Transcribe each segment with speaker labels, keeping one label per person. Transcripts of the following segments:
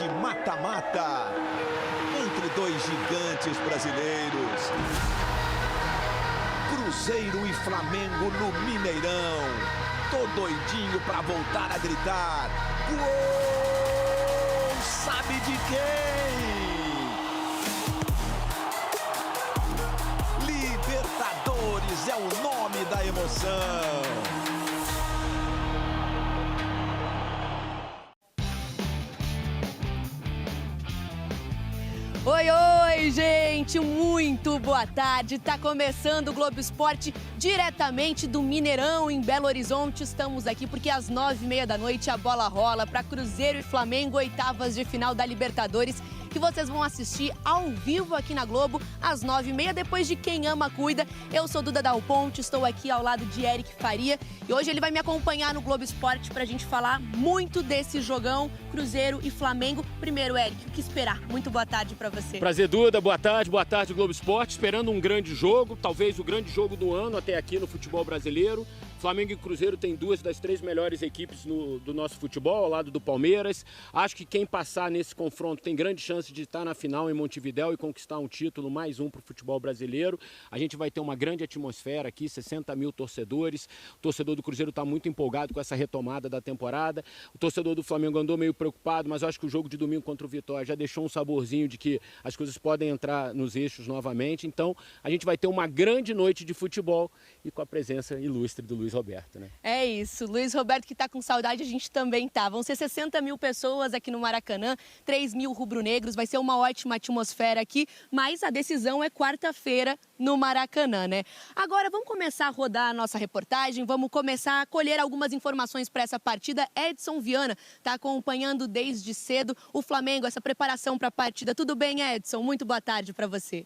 Speaker 1: de mata-mata entre dois gigantes brasileiros. Cruzeiro e Flamengo no Mineirão. Tô doidinho pra voltar a gritar. Gol! Sabe de quem? Libertadores é o nome da emoção.
Speaker 2: Oi, oi, gente, muito boa tarde. Tá começando o Globo Esporte diretamente do Mineirão, em Belo Horizonte. Estamos aqui porque às 9h30 da noite a bola rola para Cruzeiro e Flamengo, oitavas de final da Libertadores, que vocês vão assistir ao vivo aqui na Globo, às 9h30, depois de Quem Ama Cuida. Eu sou Duda Dal Ponte, estou aqui ao lado de Eric Faria e hoje ele vai me acompanhar no Globo Esporte para a gente falar muito desse jogão Cruzeiro e Flamengo. Primeiro, Eric, o que esperar? Muito boa tarde para você.
Speaker 3: Prazer, Duda, boa tarde Globo Esporte, esperando um grande jogo, talvez o grande jogo do ano até aqui no futebol brasileiro. Flamengo e Cruzeiro têm duas das três melhores equipes do nosso futebol, ao lado do Palmeiras. Acho que quem passar nesse confronto tem grande chance de estar na final em Montevidéu e conquistar um título, mais um para o futebol brasileiro. A gente vai ter uma grande atmosfera aqui, 60 mil torcedores. O torcedor do Cruzeiro está muito empolgado com essa retomada da temporada. O torcedor do Flamengo andou meio preocupado, mas acho que o jogo de domingo contra o Vitória já deixou um saborzinho de que as coisas podem entrar nos eixos novamente. Então, a gente vai ter uma grande noite de futebol e com a presença ilustre do Luiz Roberto, né?
Speaker 2: É isso, Luiz Roberto que tá com saudade, a gente também tá. Vão ser 60 mil pessoas aqui no Maracanã, 3 mil rubro-negros, vai ser uma ótima atmosfera aqui, mas a decisão é quarta-feira no Maracanã, né? Agora vamos começar a rodar a nossa reportagem, vamos começar a colher algumas informações para essa partida. Edson Viana tá acompanhando desde cedo o Flamengo, essa preparação para a partida. Tudo bem, Edson? Muito boa tarde para você.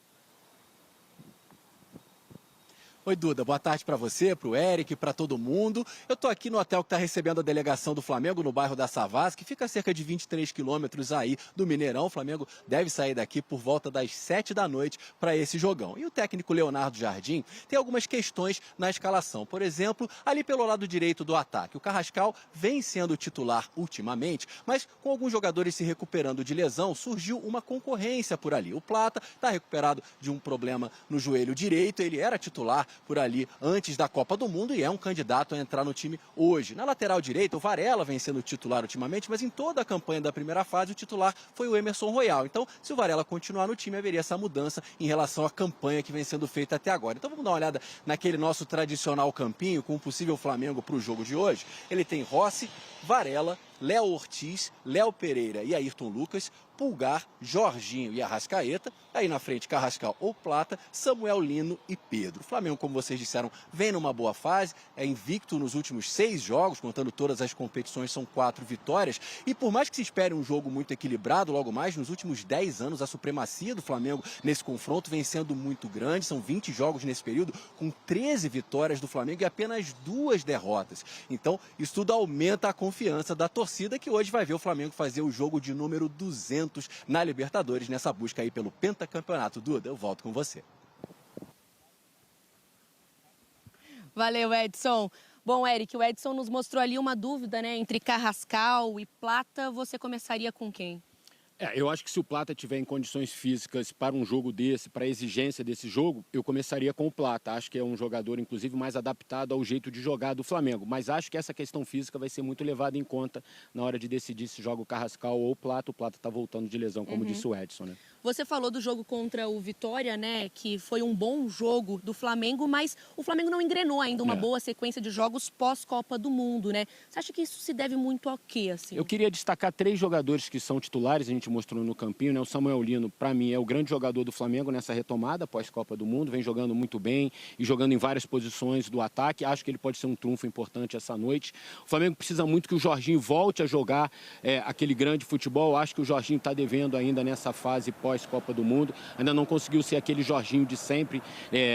Speaker 4: Oi, Duda, boa tarde para você, para o Eric, para todo mundo. Eu estou aqui no hotel que está recebendo a delegação do Flamengo, no bairro da Savassi, que fica a cerca de 23 quilômetros aí do Mineirão. O Flamengo deve sair daqui por volta das 7 da noite para esse jogão. E o técnico Leonardo Jardim tem algumas questões na escalação. Por exemplo, ali pelo lado direito do ataque. O Carrascal vem sendo titular ultimamente, mas com alguns jogadores se recuperando de lesão, surgiu uma concorrência por ali. O Plata está recuperado de um problema no joelho direito, ele era titular por ali antes da Copa do Mundo e é um candidato a entrar no time hoje. Na lateral direita, o Varela vem sendo titular ultimamente, mas em toda a campanha da primeira fase, o titular foi o Emerson Royal. Então, se o Varela continuar no time, haveria essa mudança em relação à campanha que vem sendo feita até agora. Então, vamos dar uma olhada naquele nosso tradicional campinho com o possível Flamengo para o jogo de hoje. Ele tem Rossi, Varela, Léo Ortiz, Léo Pereira e Ayrton Lucas, Pulgar, Jorginho e Arrascaeta. Aí na frente, Carrascal ou Plata, Samuel Lino e Pedro. O Flamengo, como vocês disseram, vem numa boa fase, é invicto nos últimos 6 jogos, contando todas as competições, são 4 vitórias. E por mais que se espere um jogo muito equilibrado, logo mais, nos últimos 10 anos, a supremacia do Flamengo nesse confronto vem sendo muito grande. São 20 jogos nesse período, com 13 vitórias do Flamengo e apenas 2 derrotas. Então, isso tudo aumenta a confiança da torcida, que hoje vai ver o Flamengo fazer o jogo de número 200 na Libertadores, nessa busca aí pelo pentacampeonato. Duda, eu volto com você.
Speaker 2: Valeu, Edson. Bom, Eric, o Edson nos mostrou ali uma dúvida, né, entre Carrascal e Plata. Você começaria com quem?
Speaker 3: Eu acho que se o Plata tiver em condições físicas para um jogo desse, para a exigência desse jogo, eu começaria com o Plata. Acho que é um jogador, inclusive, mais adaptado ao jeito de jogar do Flamengo. Mas acho que essa questão física vai ser muito levada em conta na hora de decidir se joga o Carrascal ou o Plata. O Plata está voltando de lesão, como disse o Edson, né?
Speaker 2: Você falou do jogo contra o Vitória, né, que foi um bom jogo do Flamengo, mas o Flamengo não engrenou ainda uma boa sequência de jogos pós-Copa do Mundo, né? Você acha que isso se deve muito ao quê, assim?
Speaker 3: Eu queria destacar 3 jogadores que são titulares, a gente mostrou no campinho, né? O Samuel Lino, para mim, é o grande jogador do Flamengo nessa retomada pós-Copa do Mundo, vem jogando muito bem e jogando em várias posições do ataque. Acho que ele pode ser um trunfo importante essa noite. O Flamengo precisa muito que o Jorginho volte a jogar aquele grande futebol. Acho que o Jorginho está devendo ainda nessa fase pós-Copa do Mundo. Ainda não conseguiu ser aquele Jorginho de sempre,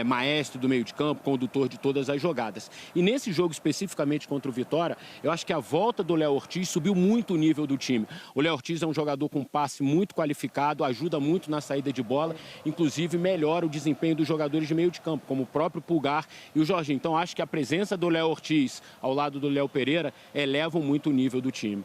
Speaker 3: maestro do meio de campo, condutor de todas as jogadas. E nesse jogo especificamente contra o Vitória, eu acho que a volta do Léo Ortiz subiu muito o nível do time. O Léo Ortiz é um jogador com passe muito qualificado, ajuda muito na saída de bola, inclusive melhora o desempenho dos jogadores de meio de campo, como o próprio Pulgar e o Jorginho. Então acho que a presença do Léo Ortiz ao lado do Léo Pereira elevam muito o nível do time.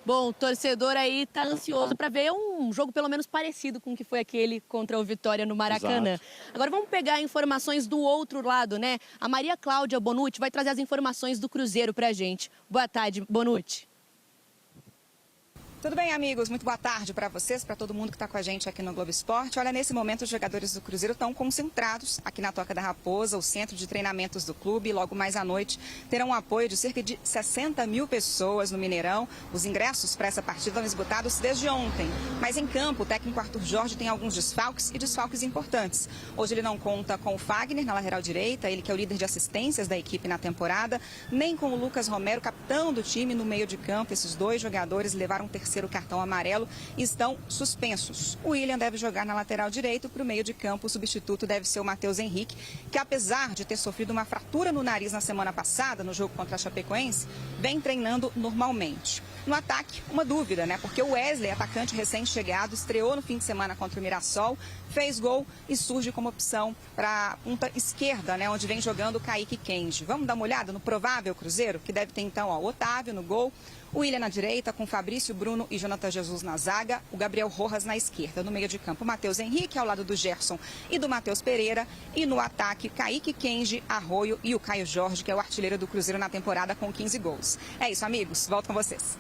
Speaker 2: Bom, o torcedor aí tá ansioso para ver um jogo pelo menos parecido com o que foi aquele contra o Vitória no Maracanã.
Speaker 3: Exato.
Speaker 2: Agora vamos pegar informações do outro lado, né? A Maria Cláudia Bonucci vai trazer as informações do Cruzeiro pra gente. Boa tarde, Bonucci.
Speaker 5: Tudo bem, amigos? Muito boa tarde para vocês, para todo mundo que está com a gente aqui no Globo Esporte. Olha, nesse momento os jogadores do Cruzeiro estão concentrados aqui na Toca da Raposa, o centro de treinamentos do clube. Logo mais à noite terão um apoio de cerca de 60 mil pessoas no Mineirão. Os ingressos para essa partida estão esgotados desde ontem. Mas em campo, o técnico Arthur Jorge tem alguns desfalques e desfalques importantes. Hoje ele não conta com o Fagner na lateral direita, ele que é o líder de assistências da equipe na temporada, nem com o Lucas Romero, capitão do time, no meio de campo. Esses dois jogadores levaram um terceiro cartão amarelo e estão suspensos. O William deve jogar na lateral direita, para o meio de campo o substituto deve ser o Matheus Henrique, que apesar de ter sofrido uma fratura no nariz na semana passada, no jogo contra a Chapecoense, vem treinando normalmente. No ataque, uma dúvida, né? Porque o Wesley, atacante recém-chegado, estreou no fim de semana contra o Mirassol, fez gol e surge como opção para a ponta esquerda, né? Onde vem jogando o Kaique Kenji. Vamos dar uma olhada no provável Cruzeiro, que deve ter então o Otávio no gol, o William na direita, com Fabrício, Bruno e Jonathan Jesus na zaga, o Gabriel Rojas na esquerda. No meio de campo, o Matheus Henrique ao lado do Gerson e do Matheus Pereira. E no ataque, Kaique Kenji, Arroio e o Caio Jorge, que é o artilheiro do Cruzeiro na temporada com 15 gols. É isso, amigos. Volto com vocês.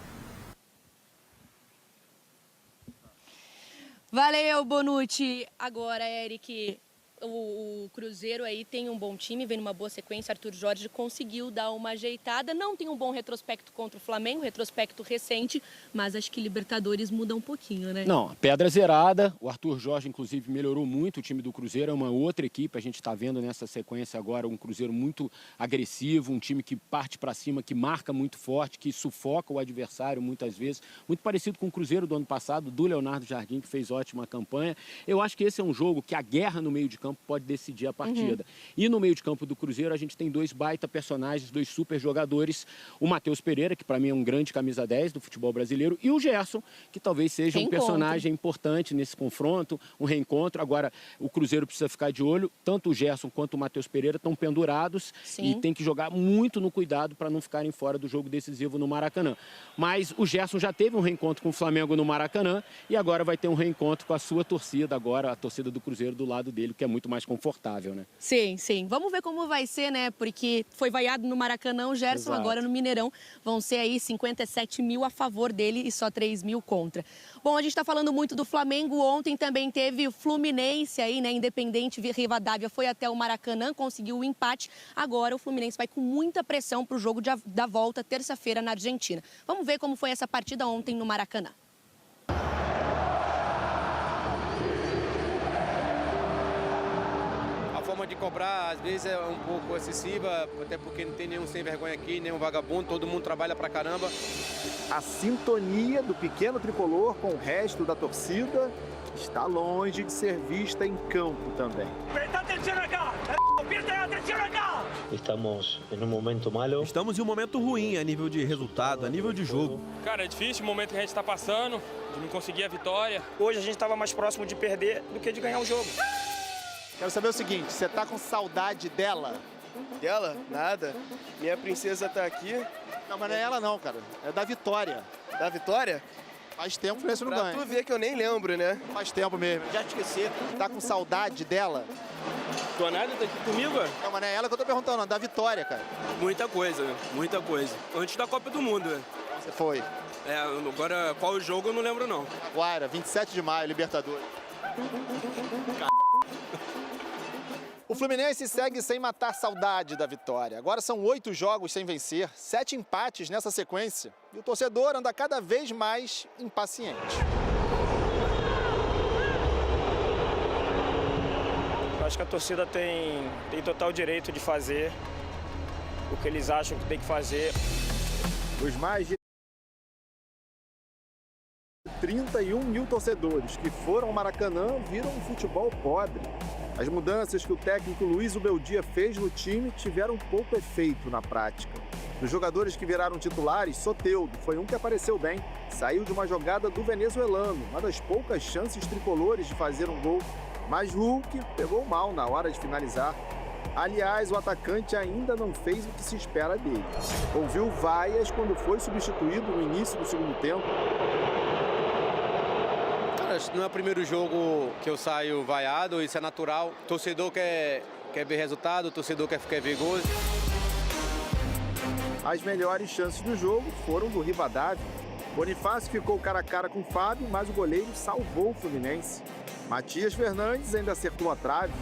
Speaker 2: Valeu, Bonucci. Agora, Eric, o Cruzeiro aí tem um bom time, vem numa boa sequência. Arthur Jorge conseguiu dar uma ajeitada. Não tem um bom retrospecto contra o Flamengo, retrospecto recente, mas acho que Libertadores muda um pouquinho, né?
Speaker 3: Não, pedra zerada. O Arthur Jorge, inclusive, melhorou muito o time do Cruzeiro. É uma outra equipe. A gente está vendo nessa sequência agora um Cruzeiro muito agressivo, um time que parte para cima, que marca muito forte, que sufoca o adversário muitas vezes. Muito parecido com o Cruzeiro do ano passado, do Leonardo Jardim, que fez ótima campanha. Eu acho que esse é um jogo que a guerra no meio de campo pode decidir a partida. E no meio de campo do Cruzeiro a gente tem dois baita personagens, dois super jogadores, o Matheus Pereira, que para mim é um grande camisa 10 do futebol brasileiro, e o Gerson, que talvez seja um personagem importante nesse confronto, um reencontro. Agora, o Cruzeiro precisa ficar de olho, tanto o Gerson quanto o Matheus Pereira estão pendurados. Sim. E tem que jogar muito no cuidado para não ficarem fora do jogo decisivo no Maracanã. Mas o Gerson já teve um reencontro com o Flamengo no Maracanã e agora vai ter um reencontro com a sua torcida, agora a torcida do Cruzeiro do lado dele, que é muito mais confortável, né?
Speaker 2: Sim, sim. Vamos ver como vai ser, né? Porque foi vaiado no Maracanã o Gerson, exato. Agora no Mineirão vão ser aí 57 mil a favor dele e só 3 mil contra. Bom, a gente está falando muito do Flamengo. Ontem também teve o Fluminense aí, né? Independente Rivadavia foi até o Maracanã, conseguiu o empate. Agora o Fluminense vai com muita pressão para o jogo da volta, terça-feira, na Argentina. Vamos ver como foi essa partida ontem no Maracanã.
Speaker 6: A forma de cobrar, às vezes, é um pouco excessiva, até porque não tem nenhum sem vergonha aqui, nenhum vagabundo, todo mundo trabalha pra caramba.
Speaker 7: A sintonia do pequeno tricolor com o resto da torcida está longe de ser vista em campo também.
Speaker 8: Estamos em um momento malo.
Speaker 9: Estamos em um momento ruim a nível de resultado, a nível de jogo.
Speaker 10: Cara, é difícil o momento que a gente está passando, de não conseguir a vitória.
Speaker 11: Hoje a gente estava mais próximo de perder do que de ganhar o jogo.
Speaker 7: Quero saber o seguinte, você tá com saudade dela?
Speaker 6: Dela? Nada. Minha princesa tá aqui.
Speaker 7: Não, mas não é ela não, cara. É da Vitória.
Speaker 6: Da Vitória?
Speaker 7: Faz tempo que esse não ganha.
Speaker 6: Pra tu ver que eu nem lembro, né?
Speaker 7: Faz tempo mesmo. Já te esqueci. Tá com saudade dela?
Speaker 6: Tô nada, tá aqui comigo?
Speaker 7: Não, mas não é ela que eu tô perguntando, não. Da Vitória, cara.
Speaker 6: Muita coisa, muita coisa. Antes da Copa do Mundo, né?
Speaker 7: Você foi?
Speaker 6: É, agora qual jogo eu não lembro, não.
Speaker 7: Agora, 27 de maio, Libertadores. O Fluminense segue sem matar saudade da vitória. Agora são 8 jogos sem vencer, 7 empates nessa sequência. E o torcedor anda cada vez mais impaciente.
Speaker 11: Eu acho que a torcida tem total direito de fazer o que eles acham que tem que fazer.
Speaker 7: Os mais de 31 mil torcedores que foram ao Maracanã viram um futebol pobre. As mudanças que o técnico Luiz Ubeldia fez no time tiveram pouco efeito na prática. Dos jogadores que viraram titulares, Soteldo foi um que apareceu bem. Saiu de uma jogada do venezuelano, uma das poucas chances tricolores de fazer um gol. Mas Hulk pegou mal na hora de finalizar. Aliás, o atacante ainda não fez o que se espera dele. Ouviu vaias quando foi substituído no início do segundo tempo.
Speaker 6: Cara, não é o primeiro jogo que eu saio vaiado, isso é natural. O torcedor quer ver resultado, o torcedor quer ver gols.
Speaker 7: As melhores chances do jogo foram do Rivadavia. Bonifácio ficou cara a cara com o Fábio, mas o goleiro salvou o Fluminense. Matias Fernandes ainda acertou a trave.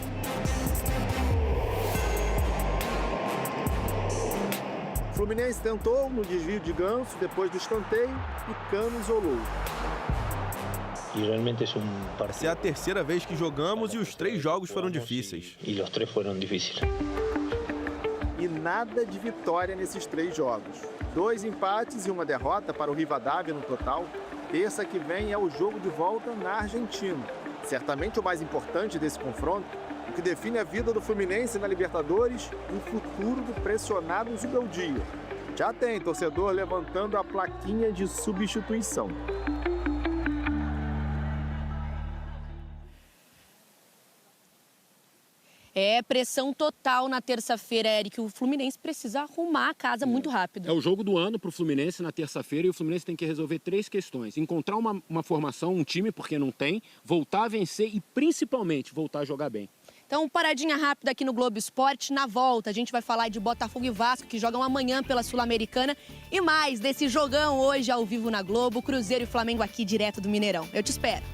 Speaker 7: O Fluminense tentou no desvio de Ganso depois do escanteio e Cano isolou.
Speaker 9: Essa é a terceira vez que jogamos e os 3 jogos foram difíceis.
Speaker 7: E nada de vitória nesses 3 jogos. 2 empates e uma derrota para o Rivadavia no total. Terça que vem é o jogo de volta na Argentina. Certamente o mais importante desse confronto, o que define a vida do Fluminense na Libertadores e o futuro do pressionado Zubeldia. Já tem torcedor levantando a plaquinha de substituição.
Speaker 2: É pressão total na terça-feira, Eric. O Fluminense precisa arrumar a casa muito rápido.
Speaker 3: É o jogo do ano para o Fluminense na terça-feira e o Fluminense tem que resolver 3 questões. Encontrar uma formação, um time, porque não tem, voltar a vencer e principalmente voltar a jogar bem.
Speaker 2: Então, paradinha rápida aqui no Globo Esporte. Na volta, a gente vai falar de Botafogo e Vasco, que jogam amanhã pela Sul-Americana. E mais desse jogão hoje ao vivo na Globo, Cruzeiro e Flamengo aqui direto do Mineirão. Eu te espero.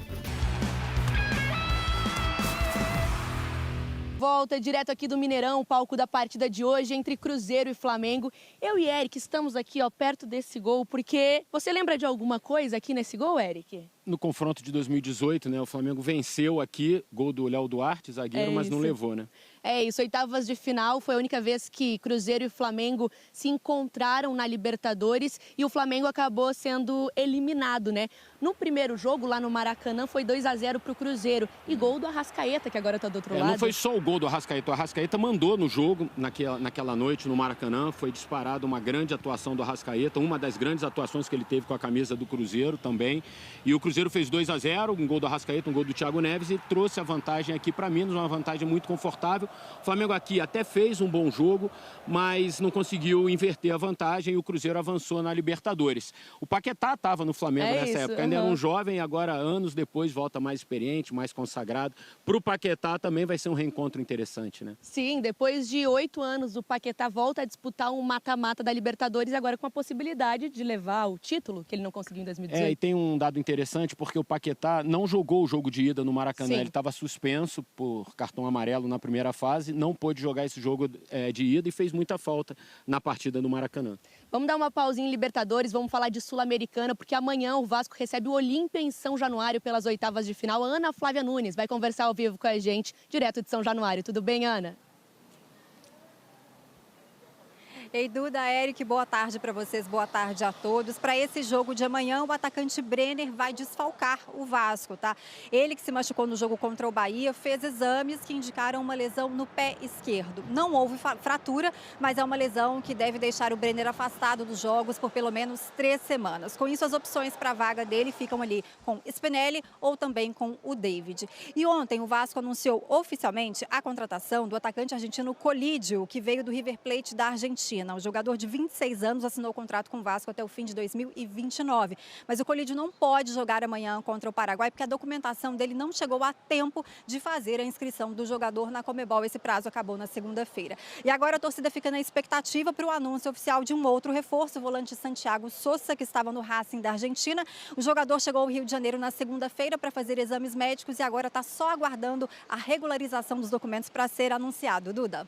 Speaker 2: Volta direto aqui do Mineirão, o palco da partida de hoje entre Cruzeiro e Flamengo. Eu e Eric estamos aqui, ó, perto desse gol, porque você lembra de alguma coisa aqui nesse gol, Eric?
Speaker 3: No confronto de 2018, né, o Flamengo venceu aqui, gol do Léo Duarte, zagueiro, mas não levou, né?
Speaker 2: É isso, oitavas de final, foi a única vez que Cruzeiro e Flamengo se encontraram na Libertadores e o Flamengo acabou sendo eliminado, né? No primeiro jogo, lá no Maracanã, foi 2-0 pro Cruzeiro e gol do Arrascaeta, que agora tá do outro lado.
Speaker 3: Não foi só o gol do Arrascaeta, o Arrascaeta mandou no jogo, naquela noite no Maracanã, foi disparado uma grande atuação do Arrascaeta, uma das grandes atuações que ele teve com a camisa do Cruzeiro também, e o Cruzeiro fez 2-0, um gol do Arrascaeta, um gol do Thiago Neves e trouxe a vantagem aqui para Minas, uma vantagem muito confortável. O Flamengo aqui até fez um bom jogo, mas não conseguiu inverter a vantagem e o Cruzeiro avançou na Libertadores. O Paquetá estava no Flamengo nessa época, ainda era um jovem, agora anos depois volta mais experiente, mais consagrado. Para o Paquetá também vai ser um reencontro interessante, né?
Speaker 2: Sim, depois de 8 anos o Paquetá volta a disputar um mata-mata da Libertadores, agora com a possibilidade de levar o título que ele não conseguiu em 2018.
Speaker 3: E tem um dado interessante, porque o Paquetá não jogou o jogo de ida no Maracanã, ele estava suspenso por cartão amarelo na primeira fase, não pôde jogar esse jogo de ida e fez muita falta na partida no Maracanã.
Speaker 2: Vamos dar uma pausinha em Libertadores, vamos falar de Sul-Americana, porque amanhã o Vasco recebe o Olímpia em São Januário pelas oitavas de final. A Ana Flávia Nunes vai conversar ao vivo com a gente, direto de São Januário. Tudo bem, Ana?
Speaker 12: Ei, Duda, Eric, boa tarde para vocês, boa tarde a todos. Para esse jogo de amanhã, o atacante Brenner vai desfalcar o Vasco, tá? Ele que se machucou no jogo contra o Bahia, fez exames que indicaram uma lesão no pé esquerdo. Não houve fratura, mas é uma lesão que deve deixar o Brenner afastado dos jogos por pelo menos 3 semanas. Com isso, as opções para a vaga dele ficam ali com Spinelli ou também com o David. E ontem o Vasco anunciou oficialmente a contratação do atacante argentino Colídio, que veio do River Plate da Argentina. O jogador de 26 anos assinou o contrato com o Vasco até o fim de 2029. Mas o Colídio não pode jogar amanhã contra o Paraguai porque a documentação dele não chegou a tempo de fazer a inscrição do jogador na Conmebol. Esse prazo acabou na segunda-feira. E agora a torcida fica na expectativa para o anúncio oficial de um outro reforço, o volante Santiago Sosa, que estava no Racing da Argentina. O jogador chegou ao Rio de Janeiro na segunda-feira para fazer exames médicos e agora está só aguardando a regularização dos documentos para ser anunciado. Duda.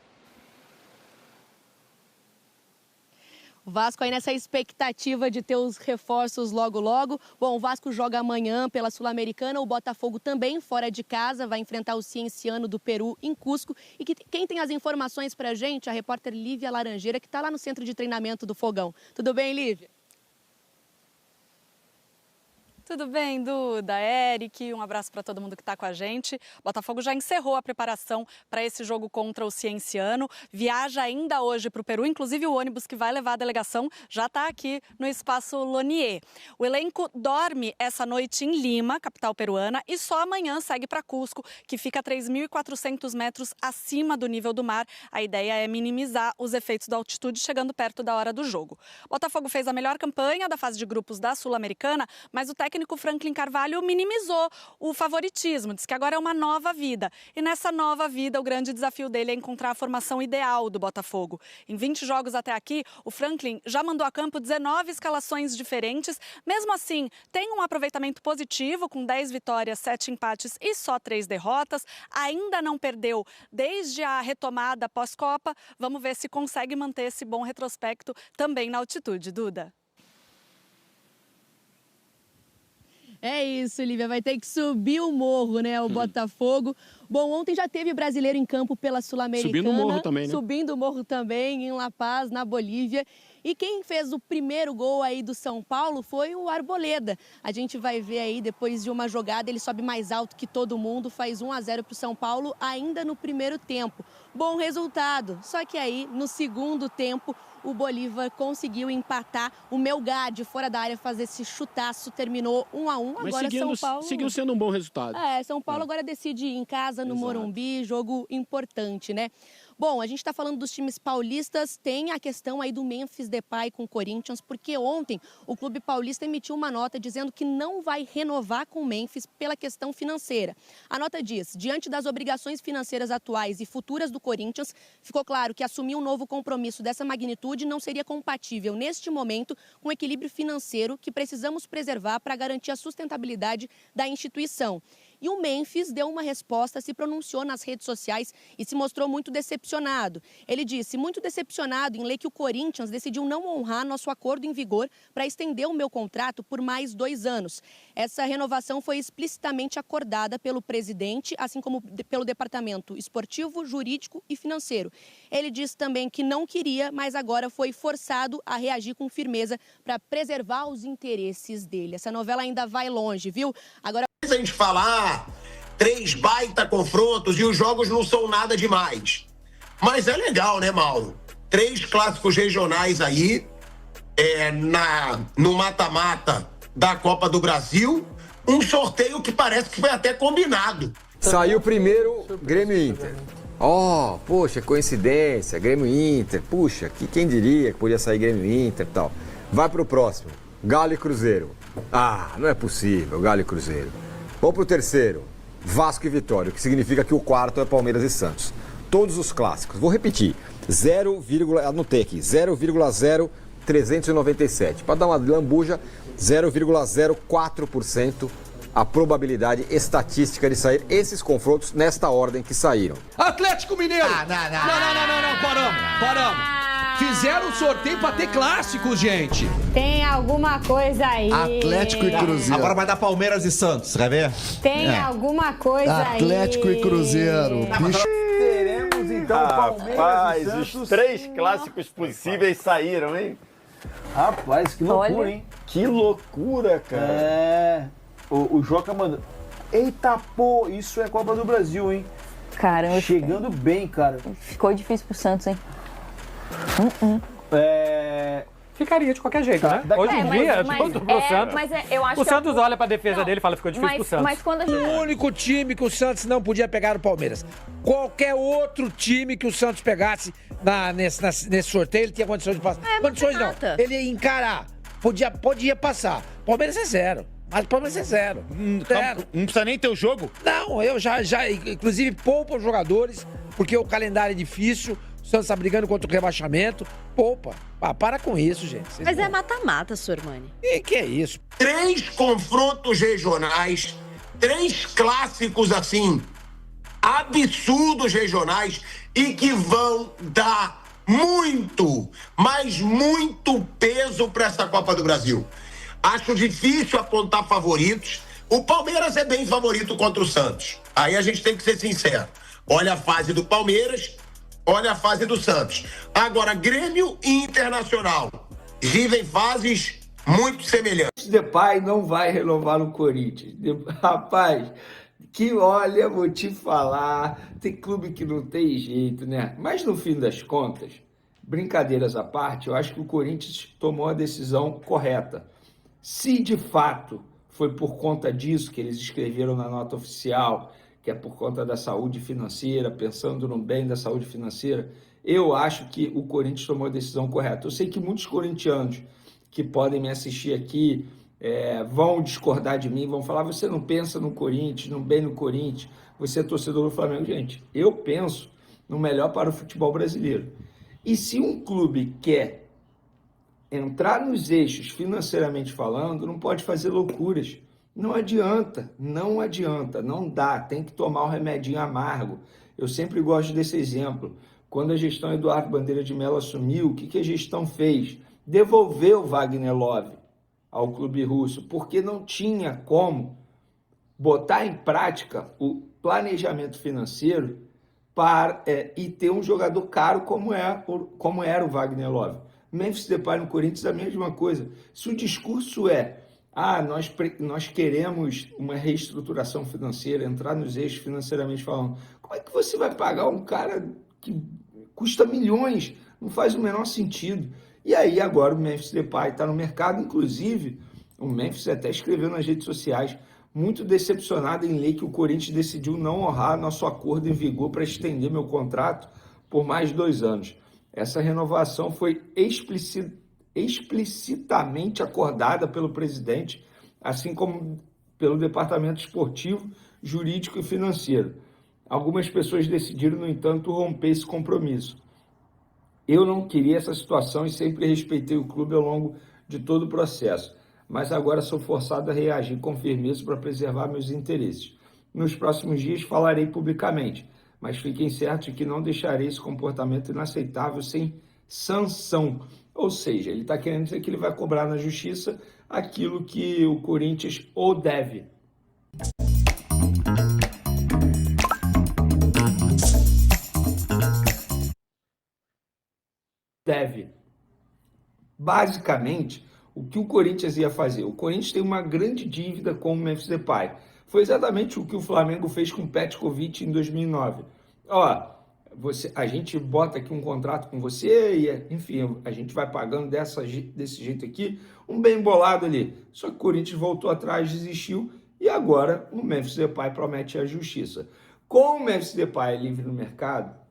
Speaker 2: O Vasco aí nessa expectativa de ter os reforços logo, logo. Bom, o Vasco joga amanhã pela Sul-Americana, o Botafogo também fora de casa, vai enfrentar o Cienciano do Peru em Cusco. E quem tem as informações pra gente, a repórter Lívia Laranjeira, que está lá no centro de treinamento do Fogão. Tudo bem, Lívia?
Speaker 13: Tudo bem, Duda, Eric, um abraço para todo mundo que está com a gente. O Botafogo já encerrou a preparação para esse jogo contra o Cienciano. Viaja ainda hoje para o Peru, inclusive o ônibus que vai levar a delegação já está aqui no Espaço Lonier. O elenco dorme essa noite em Lima, capital peruana, e só amanhã segue para Cusco, que fica a 3.400 metros acima do nível do mar. A ideia é minimizar os efeitos da altitude chegando perto da hora do jogo. O Botafogo fez a melhor campanha da fase de grupos da Sul-Americana, mas o técnico Franklin Carvalho minimizou o favoritismo, diz que agora é uma nova vida. E nessa nova vida, o grande desafio dele é encontrar a formação ideal do Botafogo. Em 20 jogos até aqui, o Franklin já mandou a campo 19 escalações diferentes. Mesmo assim, tem um aproveitamento positivo, com 10 vitórias, 7 empates e só 3 derrotas. Ainda não perdeu desde a retomada pós-Copa. Vamos ver se consegue manter esse bom retrospecto também na altitude, Duda.
Speaker 2: É isso, Lívia, vai ter que subir o morro, né, o Botafogo. Bom, ontem já teve brasileiro em campo pela Sul-Americana.
Speaker 3: Subindo o morro também, né?
Speaker 2: Subindo o morro também, em La Paz, na Bolívia. E quem fez o primeiro gol aí do São Paulo foi o Arboleda. A gente vai ver aí, depois de uma jogada, ele sobe mais alto que todo mundo, faz 1-0 para o São Paulo, ainda no primeiro tempo. Bom resultado, só que aí, no segundo tempo, o Bolívar conseguiu empatar. O Melgar, de fora da área, fazer esse chutaço, terminou 1-1.
Speaker 3: Mas
Speaker 2: agora
Speaker 3: seguindo,
Speaker 2: São Paulo...
Speaker 3: seguiu sendo um bom resultado.
Speaker 2: São Paulo agora decide ir em casa, no Morumbi, jogo importante, né? Bom, a gente está falando dos times paulistas, tem a questão aí do Memphis Depay com o Corinthians, porque ontem o clube paulista emitiu uma nota dizendo que não vai renovar com o Memphis pela questão financeira. A nota diz, diante das obrigações financeiras atuais e futuras do Corinthians, ficou claro que assumir um novo compromisso dessa magnitude não seria compatível neste momento com o equilíbrio financeiro que precisamos preservar para garantir a sustentabilidade da instituição. E o Memphis deu uma resposta, se pronunciou nas redes sociais e se mostrou muito decepcionado. Ele disse, muito decepcionado em ler que o Corinthians decidiu não honrar nosso acordo em vigor para estender o meu contrato por mais 2 anos. Essa renovação foi explicitamente acordada pelo presidente, assim como pelo departamento esportivo, jurídico e financeiro. Ele disse também que não queria, mas agora foi forçado a reagir com firmeza para preservar os interesses dele. Essa novela ainda vai longe, viu? Agora...
Speaker 14: A gente falar 3 baita confrontos e os jogos não são nada demais. Mas é legal, né, Mauro? 3 clássicos regionais aí, no mata-mata da Copa do Brasil. Um sorteio que parece que foi até combinado.
Speaker 15: Saiu primeiro Grêmio e Inter. Poxa, coincidência, Grêmio e Inter. Puxa, quem diria que podia sair Grêmio e Inter e tal. Vai pro próximo, Galo e Cruzeiro. Não é possível, Galo e Cruzeiro. Vamos pro terceiro, Vasco e Vitória, o que significa que o quarto é Palmeiras e Santos. Todos os clássicos. Vou repetir, anotei aqui, 0,0397. Para dar uma lambuja, 0,04% a probabilidade estatística de sair esses confrontos nesta ordem que saíram.
Speaker 16: Atlético Mineiro! Não, paramos. Fizeram um sorteio para ter clássicos, gente.
Speaker 17: Tem alguma coisa aí.
Speaker 18: Atlético e Cruzeiro.
Speaker 16: Agora vai dar Palmeiras e Santos, quer ver?
Speaker 17: Tem alguma coisa
Speaker 18: Atlético
Speaker 17: aí.
Speaker 18: e Cruzeiro. Bicho.
Speaker 15: Teremos então Palmeiras e Santos.
Speaker 19: Os 3 clássicos possíveis saíram, hein?
Speaker 20: Rapaz, que loucura,
Speaker 17: Olha.
Speaker 20: hein?
Speaker 19: Que loucura, cara.
Speaker 20: O Joca mandou. Eita, pô, isso é Copa do Brasil, hein?
Speaker 17: Caramba.
Speaker 20: Chegando bem, cara.
Speaker 17: Ficou difícil pro Santos, hein?
Speaker 21: Ficaria de qualquer jeito, né? Hoje em dia, todo pro Santos.
Speaker 17: Eu acho
Speaker 21: o Santos olha pra defesa dele e fala, ficou difícil pro Santos.
Speaker 17: Mas quando
Speaker 16: O único time que o Santos não podia pegar era o Palmeiras. Qualquer outro time que o Santos pegasse nesse sorteio, ele tinha condições de passar. Condições não. Ele ia encarar. Podia passar. Palmeiras é 0. Mas o Palmeiras é 0.
Speaker 9: Não precisa nem ter o jogo?
Speaker 16: Não, eu já inclusive poupa os jogadores, porque o calendário é difícil. O Santos tá brigando contra o rebaixamento. Poupa. Para com isso, gente.
Speaker 2: Mas é mata-mata, Sormani.
Speaker 16: E que é isso?
Speaker 14: 3 confrontos regionais, 3 clássicos assim, absurdos regionais e que vão dar muito, mas muito peso para essa Copa do Brasil. Acho difícil apontar favoritos. O Palmeiras é bem favorito contra o Santos. Aí a gente tem que ser sincero. Olha a fase do Palmeiras, olha a fase do Santos. Agora, Grêmio e Internacional vivem fases muito semelhantes.
Speaker 1: Depay não vai renovar no Corinthians. Rapaz, que olha, vou te falar, tem clube que não tem jeito, né? Mas no fim das contas, brincadeiras à parte, eu acho que o Corinthians tomou a decisão correta. Se de fato foi por conta disso que eles escreveram na nota oficial, que é por conta da saúde financeira, pensando no bem da saúde financeira, eu acho que o Corinthians tomou a decisão correta. Eu sei que muitos corintianos que podem me assistir aqui vão discordar de mim, vão falar, você não pensa no Corinthians, no bem no Corinthians, você é torcedor do Flamengo. Gente, eu penso no melhor para o futebol brasileiro. E se um clube quer entrar nos eixos financeiramente falando, não pode fazer loucuras. Não adianta, não dá, tem que tomar um remedinho amargo. Eu sempre gosto desse exemplo. Quando a gestão Eduardo Bandeira de Mello assumiu, o que a gestão fez? Devolveu Wagner Love ao clube russo, porque não tinha como botar em prática o planejamento financeiro e ter um jogador caro como era o Wagner Love. Memphis Depay no Corinthians é a mesma coisa. Se o discurso nós queremos uma reestruturação financeira, entrar nos eixos financeiramente falando, como é que você vai pagar um cara que custa milhões? Não faz o menor sentido. E aí agora o Memphis Depay está no mercado, inclusive o Memphis até escreveu nas redes sociais, muito decepcionado em ler que o Corinthians decidiu não honrar nosso acordo em vigor para estender meu contrato por mais 2 anos. Essa renovação foi explicitamente acordada pelo presidente, assim como pelo departamento esportivo, jurídico e financeiro. Algumas pessoas decidiram, no entanto, romper esse compromisso. Eu não queria essa situação e sempre respeitei o clube ao longo de todo o processo, mas agora sou forçado a reagir com firmeza para preservar meus interesses. Nos próximos dias falarei publicamente, mas fiquem certos de que não deixarei esse comportamento inaceitável sem sanção. Ou seja, ele está querendo dizer que ele vai cobrar na justiça aquilo que o Corinthians ou deve. Basicamente, o que o Corinthians ia fazer? O Corinthians tem uma grande dívida com o Memphis Depay. Foi exatamente o que o Flamengo fez com o Petkovic em 2009. A gente bota aqui um contrato com você e, enfim, a gente vai pagando desse jeito aqui, um bem bolado ali. Só que o Corinthians voltou atrás, desistiu e agora o Memphis Depay promete a justiça. Com o Memphis Depay livre no mercado,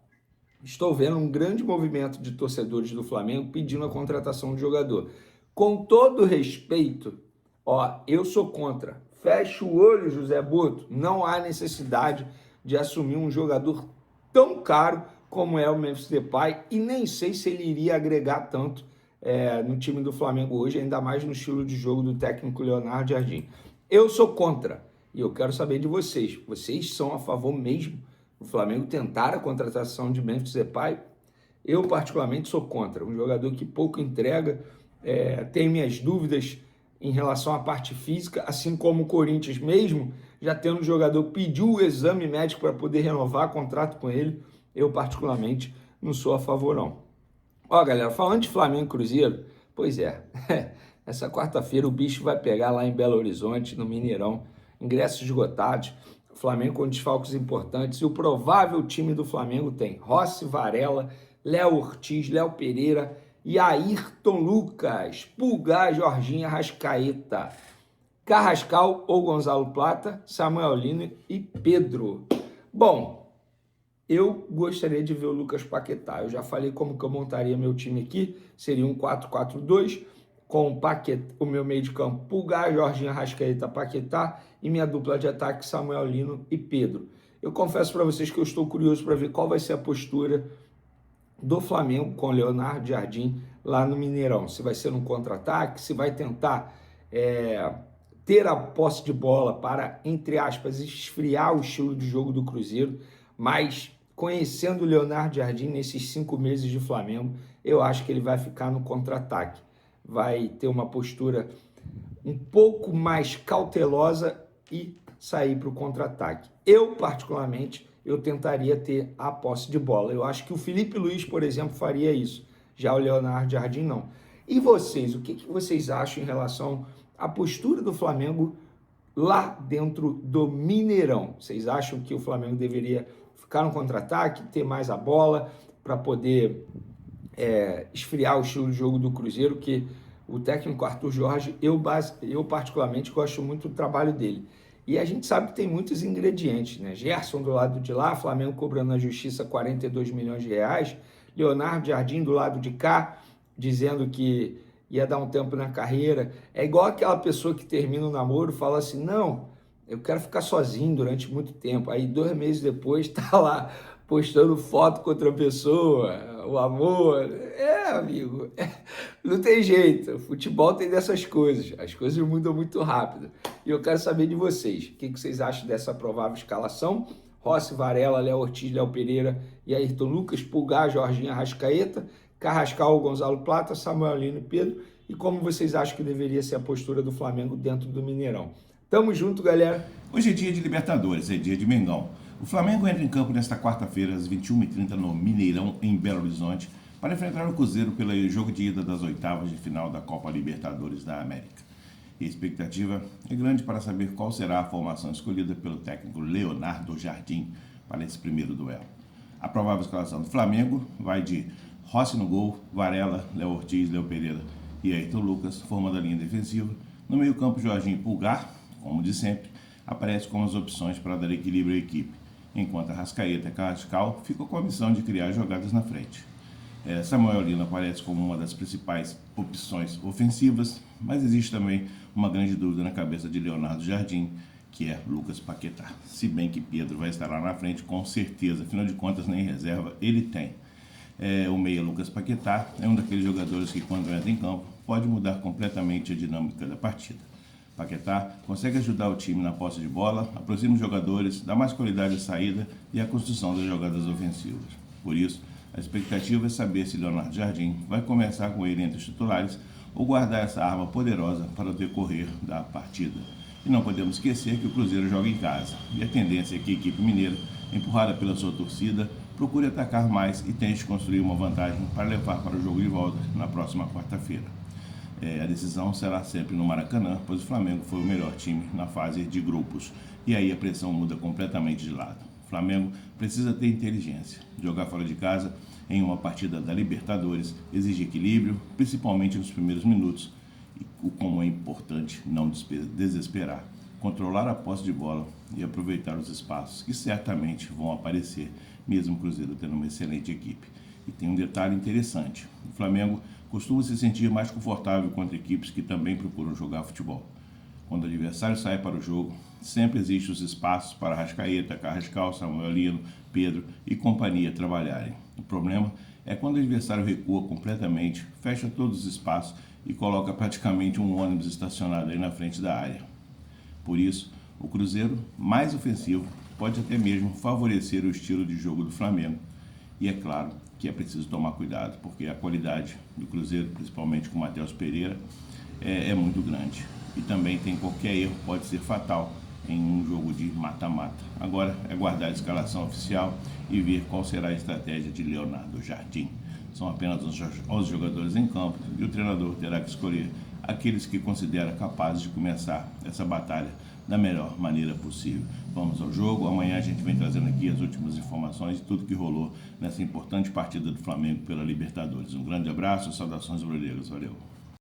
Speaker 1: estou vendo um grande movimento de torcedores do Flamengo pedindo a contratação do jogador. Com todo respeito, eu sou contra. Fecha o olho, José Boto. Não há necessidade de assumir um jogador tão caro como é o Memphis Depay e nem sei se ele iria agregar tanto no time do Flamengo hoje, ainda mais no estilo de jogo do técnico Leonardo Jardim. Eu sou contra e eu quero saber de vocês. Vocês são a favor mesmo do Flamengo tentar a contratação de Memphis Depay? Eu particularmente sou contra. Um jogador que pouco entrega, tem minhas dúvidas em relação à parte física, assim como o Corinthians mesmo, já tendo o jogador pediu o exame médico para poder renovar o contrato com ele, eu particularmente não sou a favor não. Galera, falando de Flamengo e Cruzeiro, pois essa quarta-feira o bicho vai pegar lá em Belo Horizonte, no Mineirão, ingressos esgotados, Flamengo com desfalques importantes, e o provável time do Flamengo tem Rossi, Varela, Léo Ortiz, Léo Pereira e Ayrton Lucas, Pulgar, Jorginho, Arrascaeta, Carrascal ou Gonzalo Plata, Samuel Lino e Pedro. Bom, eu gostaria de ver o Lucas Paquetá. Eu já falei como que eu montaria meu time aqui. Seria um 4-4-2, com o meu meio de campo Pulgar, Jorginho, Arrascaeta, Paquetá e minha dupla de ataque Samuel Lino e Pedro. Eu confesso para vocês que eu estou curioso para ver qual vai ser a postura do Flamengo com Leonardo Jardim lá no Mineirão. Se vai ser no contra-ataque, se vai tentar ter a posse de bola para, entre aspas, esfriar o estilo de jogo do Cruzeiro, mas conhecendo o Leonardo Jardim nesses 5 meses de Flamengo, eu acho que ele vai ficar no contra-ataque. Vai ter uma postura um pouco mais cautelosa e sair para o contra-ataque. Eu, particularmente, tentaria ter a posse de bola. Eu acho que o Felipe Luiz, por exemplo, faria isso. Já o Leonardo Jardim, não. E vocês, o que vocês acham em relação à postura do Flamengo lá dentro do Mineirão? Vocês acham que o Flamengo deveria ficar no contra-ataque, ter mais a bola para poder esfriar o estilo de jogo do Cruzeiro, que o técnico Arthur Jorge, eu particularmente gosto muito do trabalho dele. E a gente sabe que tem muitos ingredientes, né? Gerson do lado de lá, Flamengo cobrando na justiça 42 milhões de reais, Leonardo Jardim do lado de cá, dizendo que ia dar um tempo na carreira. É igual aquela pessoa que termina o namoro e fala assim, não, eu quero ficar sozinho durante muito tempo. Aí 2 meses depois tá lá postando foto com outra pessoa, o amor. Amigo, não tem jeito. O futebol tem dessas coisas. As coisas mudam muito rápido. E eu quero saber de vocês. O que vocês acham dessa provável escalação? Rossi, Varela, Léo Ortiz, Léo Pereira e Ayrton Lucas, Pulgar, Jorginho, Arrascaeta, Carrascal, Gonzalo Plata, Samuel Lino e Pedro. E como vocês acham que deveria ser a postura do Flamengo dentro do Mineirão? Tamo junto, galera.
Speaker 4: Hoje é dia de Libertadores, é dia de Mengão. O Flamengo entra em campo nesta quarta-feira, às 21h30, no Mineirão, em Belo Horizonte, para enfrentar o Cruzeiro pelo jogo de ida das oitavas de final da Copa Libertadores da América. E a expectativa é grande para saber qual será a formação escolhida pelo técnico Leonardo Jardim para esse primeiro duelo. A provável escalação do Flamengo vai de Rossi no gol, Varela, Léo Ortiz, Léo Pereira e Ayrton Lucas, formando a linha defensiva. No meio-campo, Jorginho e Pulgar, como de sempre, aparece como as opções para dar equilíbrio à equipe, enquanto Arrascaeta e Carrascal ficam com a missão de criar jogadas na frente. Samuel Lino aparece como uma das principais opções ofensivas, mas existe também uma grande dúvida na cabeça de Leonardo Jardim, que é Lucas Paquetá. Se bem que Pedro vai estar lá na frente, com certeza, afinal de contas, nem reserva ele tem. O meia Lucas Paquetá é um daqueles jogadores que, quando entra em campo, pode mudar completamente a dinâmica da partida. Paquetá consegue ajudar o time na posse de bola, aproxima os jogadores, dá mais qualidade à saída e à construção das jogadas ofensivas. Por isso, a expectativa é saber se Leonardo Jardim vai começar com ele entre os titulares ou guardar essa arma poderosa para o decorrer da partida. E não podemos esquecer que o Cruzeiro joga em casa, e a tendência é que a equipe mineira, empurrada pela sua torcida, procure atacar mais e tente construir uma vantagem para levar para o jogo de volta na próxima quarta-feira. A decisão será sempre no Maracanã, pois o Flamengo foi o melhor time na fase de grupos, e aí a pressão muda completamente de lado. O Flamengo precisa ter inteligência. Jogar fora de casa em uma partida da Libertadores exige equilíbrio, principalmente nos primeiros minutos, e como é importante não desesperar, controlar a posse de bola e aproveitar os espaços que certamente vão aparecer, mesmo o Cruzeiro tendo uma excelente equipe. E tem um detalhe interessante: o Flamengo costuma se sentir mais confortável contra equipes que também procuram jogar futebol. Quando o adversário sai para o jogo, sempre existem os espaços para Arrascaeta, Carrascal, Samuel Lino, Pedro e companhia trabalharem. O problema é quando o adversário recua completamente, fecha todos os espaços e coloca praticamente um ônibus estacionado aí na frente da área. Por isso, o Cruzeiro, mais ofensivo, pode até mesmo favorecer o estilo de jogo do Flamengo. E é claro que é preciso tomar cuidado, porque a qualidade do Cruzeiro, principalmente com o Matheus Pereira, é muito grande. E também qualquer erro pode ser fatal em um jogo de mata-mata. Agora é guardar a escalação oficial e ver qual será a estratégia de Leonardo Jardim. São apenas 11 jogadores em campo e o treinador terá que escolher aqueles que considera capazes de começar essa batalha da melhor maneira possível. Vamos ao jogo. Amanhã a gente vem trazendo aqui as últimas informações de tudo que rolou nessa importante partida do Flamengo pela Libertadores. Um grande abraço, saudações brasileiras. Valeu!